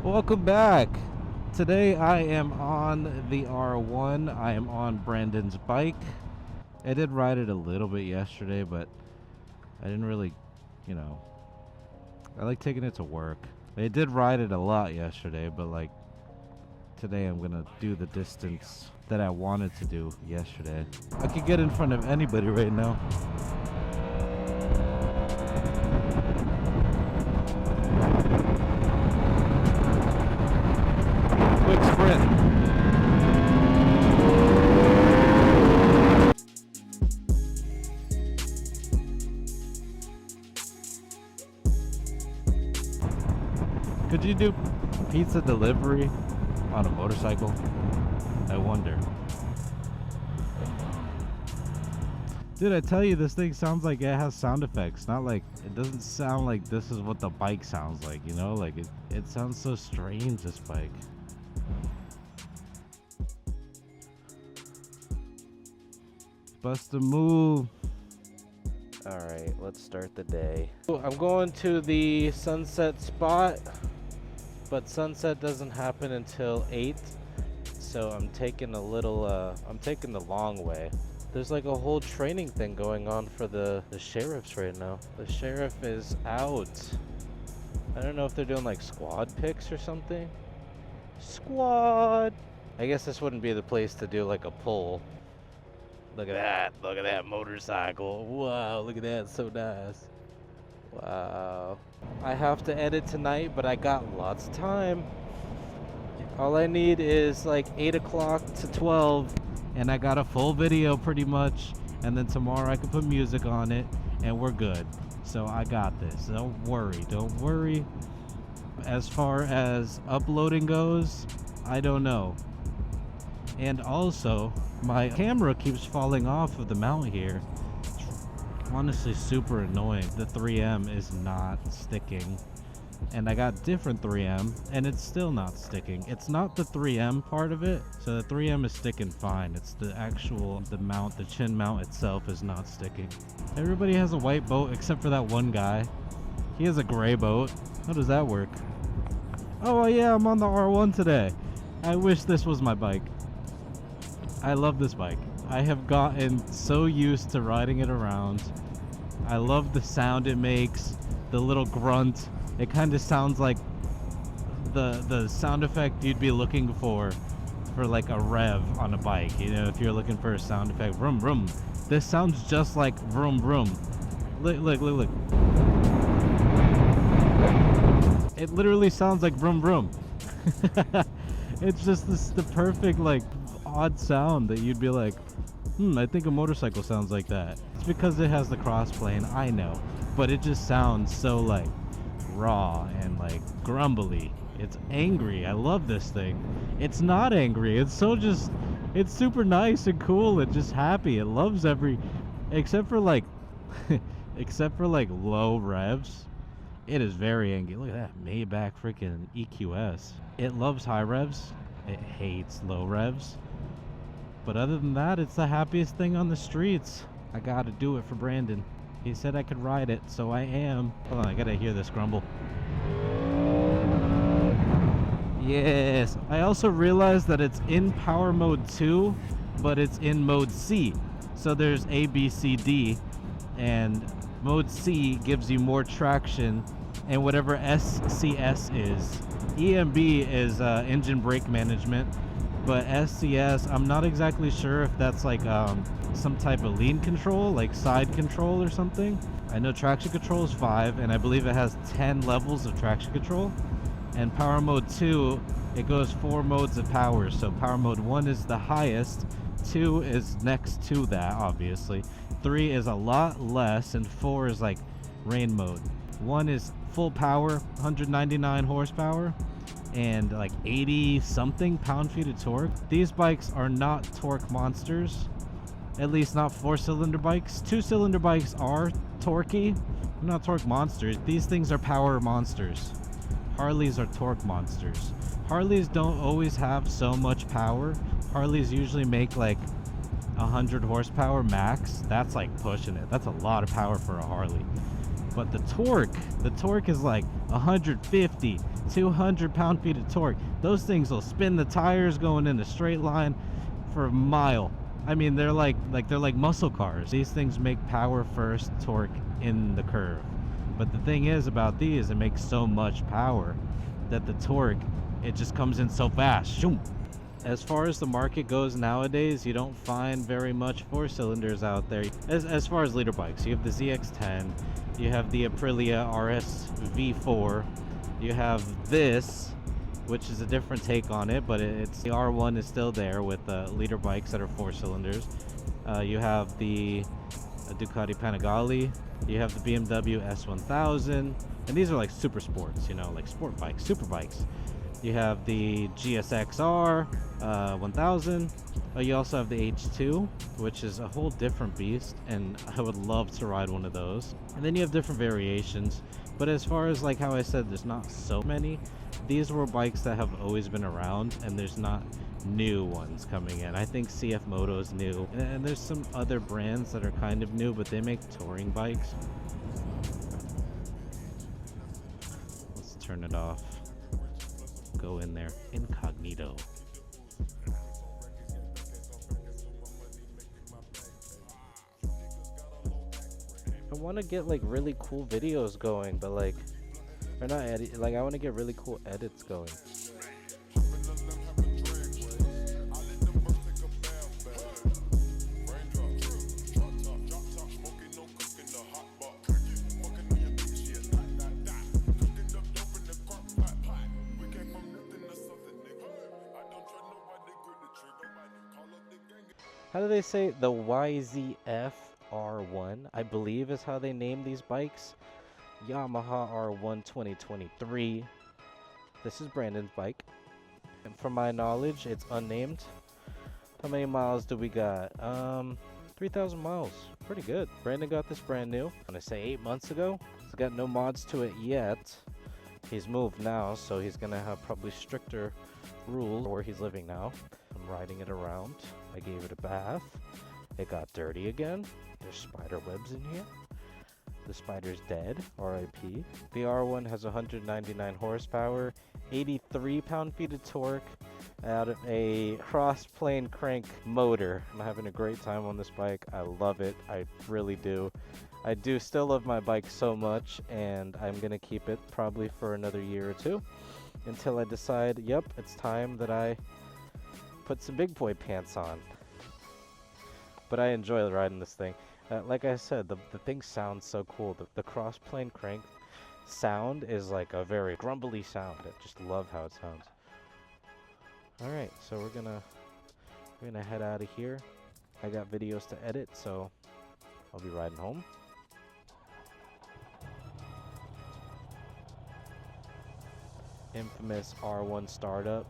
Welcome back. Today I am on the R1. I am on Brandon's bike. I did ride it a little bit yesterday, but I didn't really, you know, I like taking it to work. I did ride it a lot yesterday, but like today I'm gonna do the distance that I wanted to do yesterday. I could get in front of anybody right now. Quick sprint. Could you do pizza delivery on a motorcycle? I wonder. Dude, I tell you, this thing sounds like it has sound effects. Not like, it doesn't sound like this is what the bike sounds like, you know? Like, it sounds so strange, this bike. Bust a move. Alright, let's start the day. I'm going to the sunset spot, but sunset doesn't happen until 8. So I'm taking I'm taking the long way. There's like a whole training thing going on for the sheriffs right now. The sheriff is out. I don't know if they're doing like squad picks or something. Squad! I guess this wouldn't be the place to do like a pull. Look at that motorcycle. Wow, look at that, so nice. Wow. I have to edit tonight, but I got lots of time. All I need is like 8 o'clock to 12, and I got a full video pretty much, and then tomorrow I can put music on it, and we're good. So I got this. Don't worry. As far as uploading goes, I don't know. And also, my camera keeps falling off of the mount here. It's honestly super annoying. The 3M is not sticking. And I got different 3M, and it's still not sticking. It's not the 3M part of it, so the 3M is sticking fine. It's the mount, the chin mount itself is not sticking. Everybody has a white boat except for that one guy. He has a gray boat. How does that work? Oh yeah, I'm on the R1 today. I wish this was my bike. I love this bike. I have gotten so used to riding it around. I love the sound it makes, the little grunt. It kind of sounds like the sound effect you'd be looking for like a rev on a bike. You know, if you're looking for a sound effect, vroom vroom. This sounds just like vroom vroom. Look. It literally sounds like vroom vroom. It's just the perfect like odd sound that you'd be like, I think a motorcycle sounds like that. It's because it has the crossplane, I know, but it just sounds so like raw and like grumbly. It's angry. I love this thing. It's not angry. It's super nice and cool and just happy. It loves except for like low revs. It is very angry. Look at that Maybach freaking EQS. It loves high revs. It hates low revs. But other than that, it's the happiest thing on the streets. I gotta do it for Brandon. He said I could ride it, so I am. Hold on, I gotta hear this grumble. Yes. I also realized that it's in power mode 2, but it's in mode C. So there's A, B, C, D, and mode C gives you more traction, and whatever SCS is. EMB is engine brake management. But SCS, I'm not exactly sure if that's like some type of lean control, like side control or something. I know traction control is 5, and I believe it has 10 levels of traction control. And power mode 2, it goes 4 modes of power. So power mode 1 is the highest, 2 is next to that, obviously. 3 is a lot less, and 4 is like rain mode. 1 is full power, 199 horsepower. And like 80 something pound-feet of torque. These bikes are not torque monsters, at least not 4-cylinder bikes. 2-cylinder bikes are torquey, not torque monsters. These things are power monsters. Harleys are torque monsters. Harleys don't always have so much power. Harleys usually make like 100 horsepower max. That's like pushing it. That's a lot of power for a Harley. But the torque is like 150, 200 pound-feet of torque. Those things will spin the tires going in a straight line for a mile. I mean, they're like muscle cars. These things make power first, torque in the curve. But the thing is about these, it makes so much power that the torque, it just comes in so fast. Shoom. As far as the market goes nowadays, you don't find very much 4-cylinders out there. As far as liter bikes, you have the ZX-10, you have the Aprilia RS V4, you have this, which is a different take on it, but it's the R1 is still there with liter bikes that are 4-cylinders. You have the Ducati Panigale, you have the BMW S1000, and these are like super sports, you know, like sport bikes, super bikes. You have the GSX-R 1000. You also have the H2, which is a whole different beast, and I would love to ride one of those. And then you have different variations, but as far as like how I said, there's not so many. These were bikes that have always been around, and there's not new ones coming in. I think CF Moto is new, and there's some other brands that are kind of new, but they make touring bikes. Let's turn it off. Go in there incognito. I want to get like really cool videos going, but like, or not edit, like I want to get really cool edits going. How do they say the YZF R1? I believe is how they name these bikes. Yamaha R1 2023. This is Brandon's bike. And from my knowledge, it's unnamed. How many miles do we got? 3,000 miles. Pretty good. Brandon got this brand new. I'm gonna say 8 months ago. He's got no mods to it yet. He's moved now, so he's gonna have probably stricter rules where he's living now. I'm riding it around. I gave it a bath. It got dirty again. There's spider webs in here. The spider's dead, RIP. The R1 has 199 horsepower, 83 pound-feet of torque out of a cross-plane crank motor. I'm having a great time on this bike. I love it. I really do. I do still love my bike so much, and I'm gonna keep it probably for another year or two until I decide, yep, it's time that I put some big boy pants on. But I enjoy riding this thing. Like I said, the thing sounds so cool. The cross-plane crank sound is like a very grumbly sound. I just love how it sounds. Alright, so we're gonna head out of here. I got videos to edit, so I'll be riding home. Infamous R1 startup.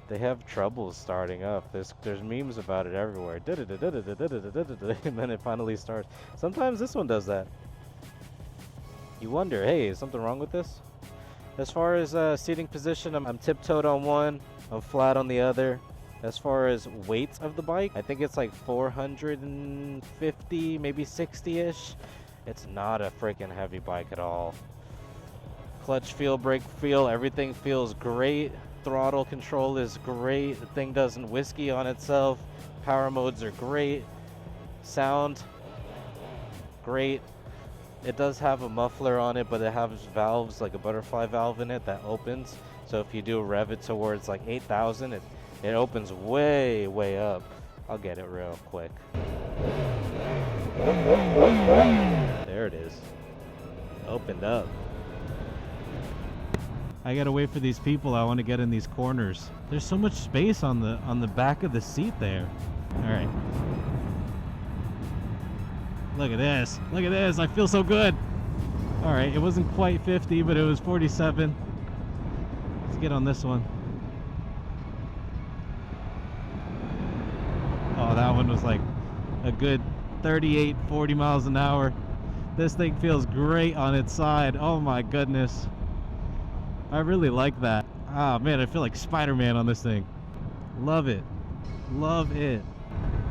They have trouble starting up. There's memes about it everywhere. And then it finally starts. Sometimes this one does that. You wonder, hey, is something wrong with this? As far as seating position, I'm tiptoed on one, I'm flat on the other. As far as weight of the bike, I think it's like 450, maybe 60-ish. It's not a freaking heavy bike at all. Clutch feel, brake feel, everything feels great. Throttle control is great. The thing doesn't whiskey on itself. Power modes are great. Sound, great. It does have a muffler on it, but it has valves, like a butterfly valve in it that opens. So if you do rev it towards like 8,000, it opens way, way up. I'll get it real quick. There it is. Opened up. I gotta wait for these people. I want to get in these corners. There's so much space on the back of the seat there. All right. Look at this. Look at this. I feel so good. All right. It wasn't quite 50, but it was 47. Let's get on this one. Oh, that one was like a good 38, 40 miles an hour. This thing feels great on its side. Oh my goodness. I really like that. Ah, man, I feel like Spider-Man on this thing. Love it. Love it.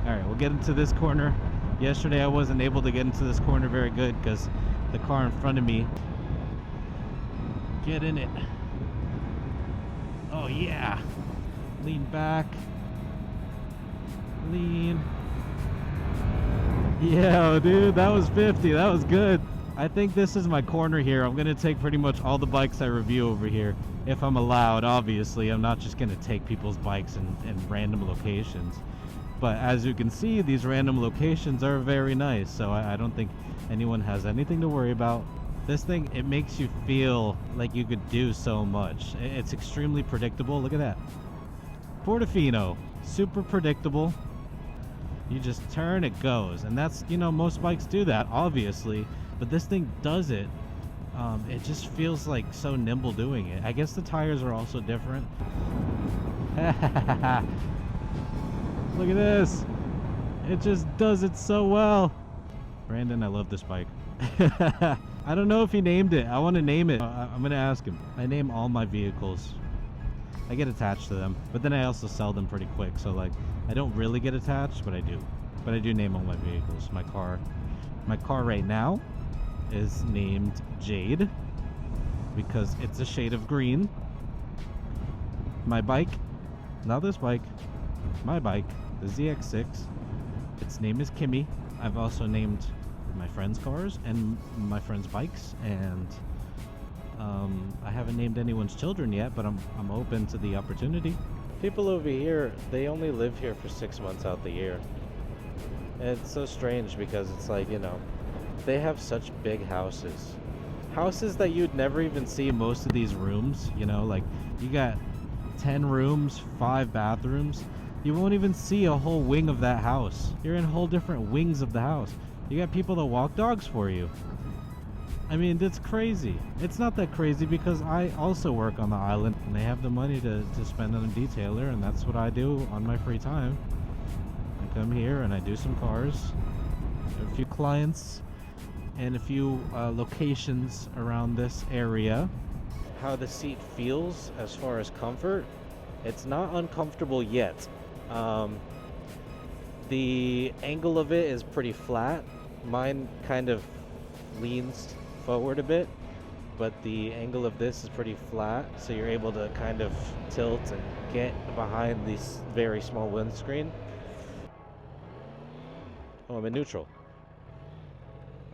All right, we'll get into this corner. Yesterday I wasn't able to get into this corner very good because the car in front of me. Get in it. Oh yeah. Lean back. Lean. Yeah, dude, that was 50. That was good. I think this is my corner here. I'm gonna take pretty much all the bikes I review over here. If I'm allowed, obviously. I'm not just gonna take people's bikes in random locations. But as you can see, these random locations are very nice. So I don't think anyone has anything to worry about. This thing, it makes you feel like you could do so much. It's extremely predictable. Look at that. Portofino, super predictable. You just turn, it goes. And that's, you know, most bikes do that, obviously. But this thing does it. It just feels like so nimble doing it. I guess the tires are also different. Look at this. It just does it so well. Brandon, I love this bike. I don't know if he named it. I want to name it. I'm going to ask him. I name all my vehicles. I get attached to them, but then I also sell them pretty quick. So like, I don't really get attached, but I do. But I do name all my vehicles. My car right now is named Jade because it's a shade of green. My bike, not this bike, my bike, the ZX6, its name is Kimmy. I've also named my friends' cars and my friends' bikes, and I haven't named anyone's children yet, but I'm open to the opportunity. People over here, they only live here for 6 months out the year. And it's so strange because it's like, you know, they have such big houses. Houses that you'd never even see most of these rooms, you know, like you got 10 rooms, 5 bathrooms. You won't even see a whole wing of that house. You're in whole different wings of the house. You got people that walk dogs for you. I mean, that's crazy. It's not that crazy because I also work on the island and they have the money to spend on a detailer, and that's what I do on my free time. I come here and I do some cars. A few clients and a few locations around this area. How the seat feels as far as comfort, it's not uncomfortable yet. The angle of it is pretty flat. Mine kind of leans forward a bit, but the angle of this is pretty flat, so you're able to kind of tilt and get behind this very small windscreen. Oh, I'm in neutral.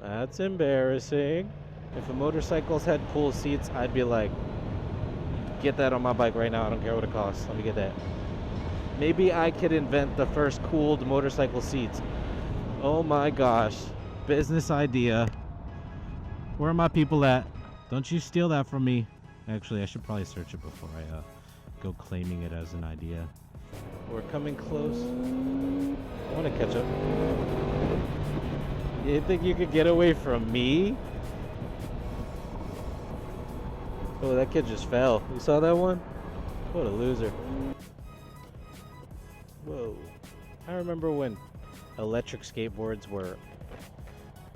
That's embarrassing. If a motorcycles had cool seats, I'd be like, get that on my bike right now. I don't care what it costs. Let me get that. Maybe I could invent the first cooled motorcycle seats. Oh my gosh. Business idea. Where are my people at? Don't you steal that from me. Actually, I should probably search it before I go claiming it as an idea. We're coming close. I want to catch up. You think you could get away from me? Oh, that kid just fell. You saw that one? What a loser. Whoa. I remember when electric skateboards were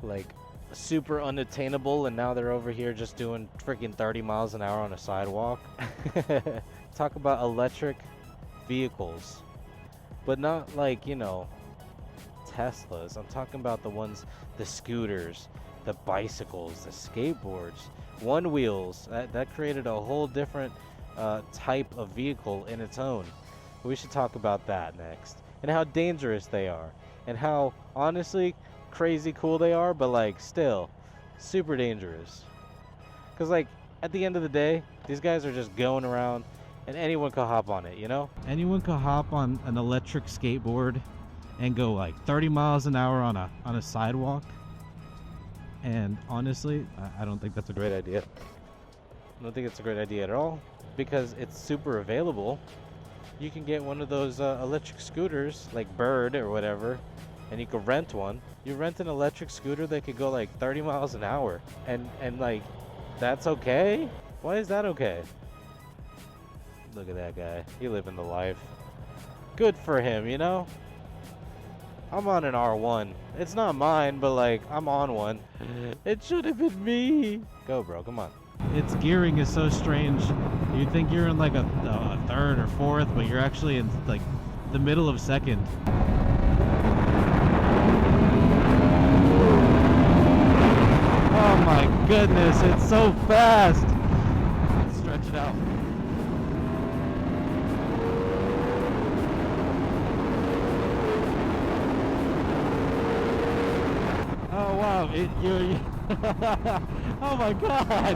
like super unattainable, and now they're over here just doing freaking 30 miles an hour on a sidewalk. Talk about electric vehicles, but not like, you know, Teslas. I'm talking about the ones, the scooters, the bicycles, the skateboards, one wheels. That created a whole different type of vehicle in its own. We should talk about that next, and how dangerous they are, and how honestly crazy cool they are, but like still super dangerous. Because like at the end of the day, these guys are just going around and anyone could hop on it, you know? Anyone could hop on an electric skateboard and go like 30 miles an hour on a sidewalk. And honestly, I don't think that's a great idea. I don't think it's a great idea at all, because it's super available. You can get one of those electric scooters like Bird or whatever, and you could rent one. You rent an electric scooter that could go like 30 miles an hour, and like that's okay? Why is that okay? Look at that guy. He living the life. Good for him, you know? I'm on an R1. It's not mine, but like I'm on one. It should have been me. Go, bro. Come on. Its gearing is so strange. You think you're in like a third or fourth, but you're actually in like the middle of second. Oh my goodness, it's so fast. Let's stretch it out. up. Oh my god!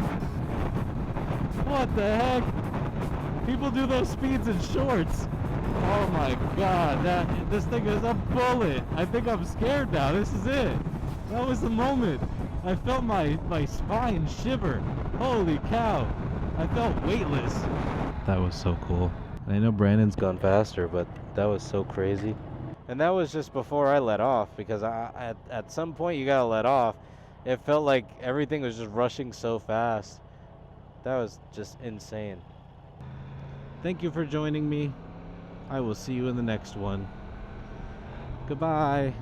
What the heck? People do those speeds in shorts. Oh my god, this thing is a bullet. I think I'm scared now. This is it. That was the moment. I felt my spine shiver. Holy cow. I felt weightless. That was so cool. I know Brandon's gone faster, but that was so crazy. And that was just before I let off, because at some point you gotta let off. It felt like everything was just rushing so fast. That was just insane. Thank you for joining me. I will see you in the next one. Goodbye.